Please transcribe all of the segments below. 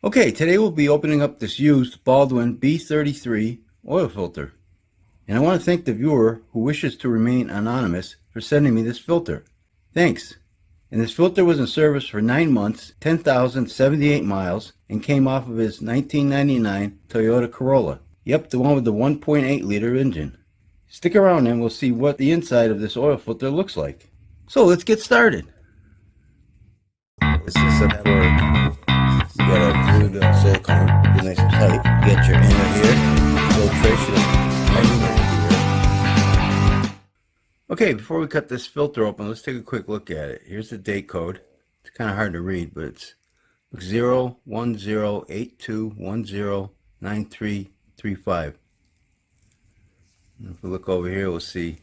Okay, today we'll be opening up this used Baldwin B33 oil filter. And I want to thank the viewer who wishes to remain anonymous for sending me this filter. Thanks. And this filter was in service for 9 months, 10,078 miles, and came off of his 1999 Toyota Corolla. Yep, the one with the 1.8 liter engine. Stick around and we'll see what the inside of this oil filter looks like. So let's get started. This is set for, you got a glued silicone, be nice and tight. You get your inner here, filtration here. Okay, before we cut this filter open, let's take a quick look at it. Here's the date code. It's kind of hard to read, but it's 01082109335. If we look over here, we'll see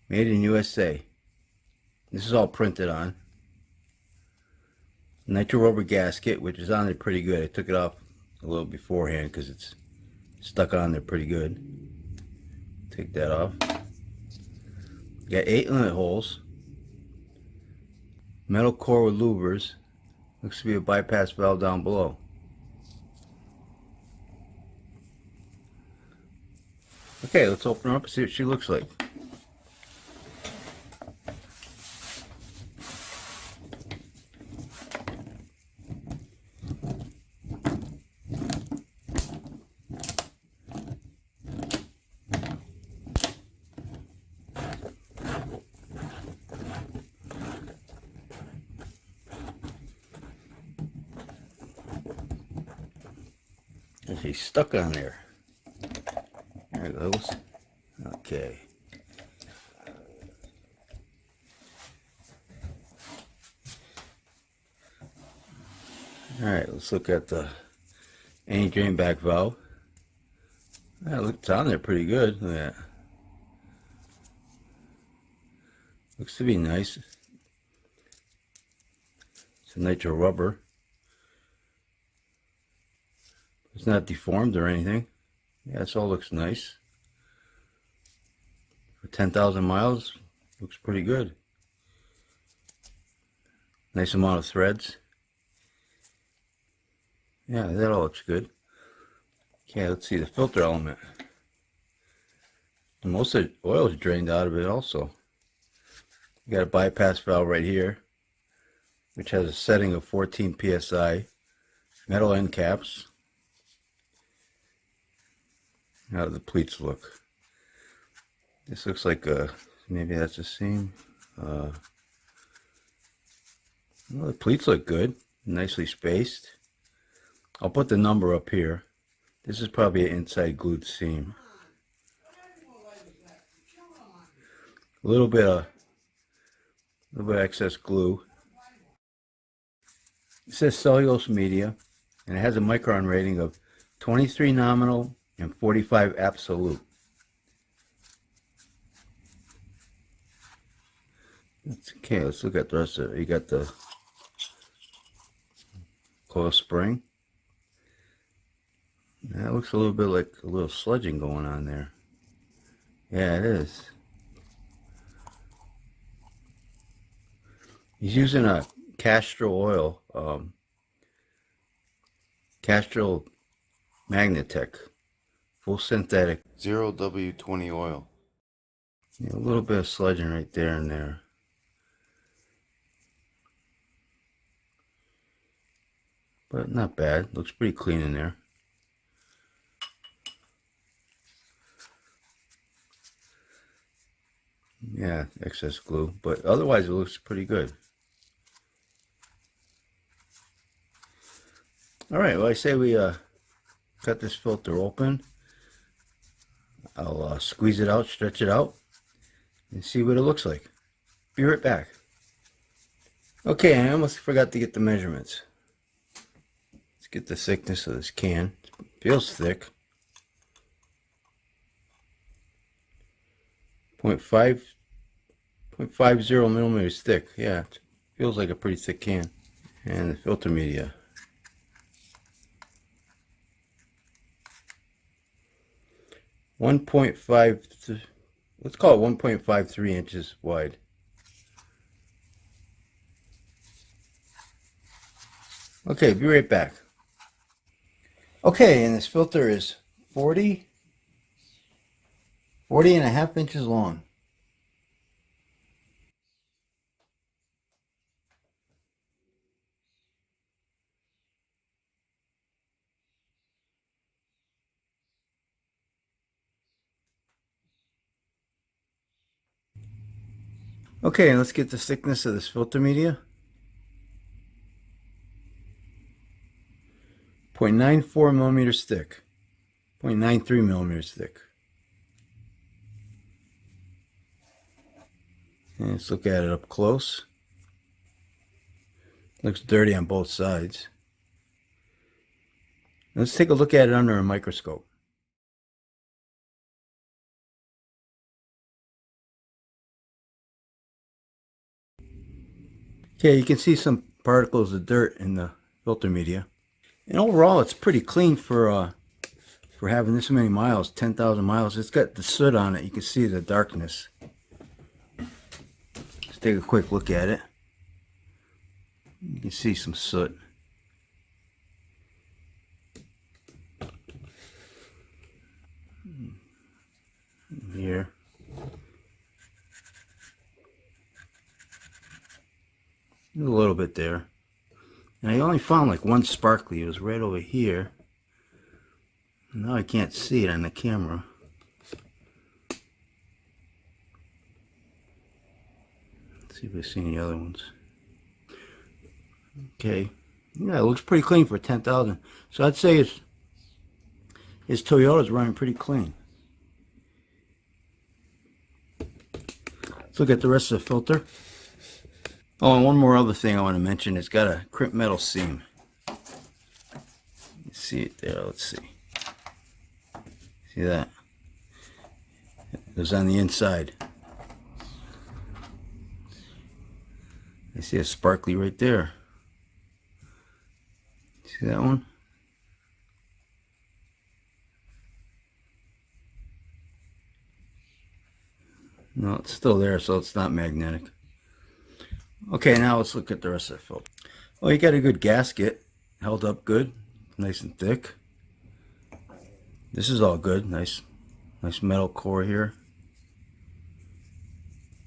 Made in USA. This is all printed on. Nitro rubber gasket, which is on there pretty good. I took it off a little beforehand because it's stuck on there pretty good. Take that off. Got 8 inlet holes. Metal core with louvers. Looks to be a bypass valve down below. Okay, let's open her up and see what she looks like. She's stuck on there. There it goes. Okay. Alright, let's look at the anti-drain back valve. It's on there pretty good. Look at that. Looks to be nice. It's a nitro rubber. It's not deformed or anything. Yeah, this all looks nice. For 10,000 miles, looks pretty good. Nice amount of threads. Yeah, that all looks good. Okay, let's see the filter element. And most of the oil is drained out of it also. You got a bypass valve right here, which has a setting of 14 psi. Metal end caps. How do the pleats look? This looks like maybe that's the same. Well, the pleats look good, nicely spaced. I'll put the number up here. This is probably an inside glued seam. A little bit of excess glue. It says cellulose media, and it has a micron rating of 23 nominal and 45 absolute. Okay, let's look at the rest of it. You got the coil spring. That looks a little bit like a little sludging going on there. Yeah, it is. He's using a Castrol oil, Castrol Magnatech. Full synthetic 0W20 oil. Yeah, a little bit of sludging right there and there. But not bad. Looks pretty clean in there. Yeah, excess glue. But otherwise it looks pretty good. Alright, well I say we cut this filter open. I'll squeeze it out, stretch it out, and see what it looks like. Be right back. Okay, I almost forgot to get the measurements. Let's get the thickness of this can. It feels thick. 0.50 millimeters thick. Yeah, it feels like a pretty thick can. And the filter media. 1.5, let's call it 1.53 inches wide. Okay, be right back. Okay, and this filter is 40 and a half inches long. Okay, and let's get the thickness of this filter media. 0.94 millimeters thick. 0.93 millimeters thick. And let's look at it up close. Looks dirty on both sides. Let's take a look at it under a microscope. Okay, you can see some particles of dirt in the filter media. And overall, it's pretty clean for having this many miles, 10,000 miles. It's got the soot on it. You can see the darkness. Let's take a quick look at it. You can see some soot. Here. A little bit there. And I only found like one sparkly. It was right over here. Now I can't see it on the camera. Let's see if I see any other ones. Okay. Yeah, it looks pretty clean for 10,000. So I'd say his Toyota's running pretty clean. Let's look at the rest of the filter. Oh, and one more other thing I want to mention. It's got a crimp metal seam. You see it there. Let's see. See that? It goes on the inside. I see a sparkly right there. See that one? No, it's still there, so it's not magnetic. Okay, now let's look at the rest of the filter. Well, you got a good gasket, held up good, nice and thick. This is all good, nice metal core here.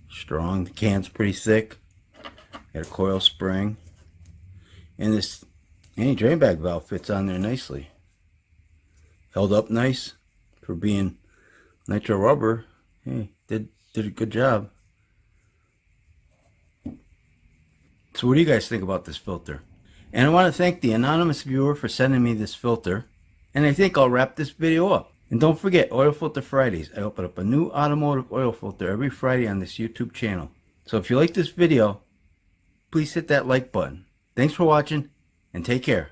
Strong, the can's pretty thick. Got a coil spring. And this anti-drain bag valve fits on there nicely. Held up nice for being nitro rubber. Hey, did a good job. So what do you guys think about this filter? And I want to thank the anonymous viewer for sending me this filter. And I think I'll wrap this video up. And don't forget, Oil Filter Fridays. I open up a new automotive oil filter every Friday on this YouTube channel. So if you like this video, please hit that like button. Thanks for watching, and take care.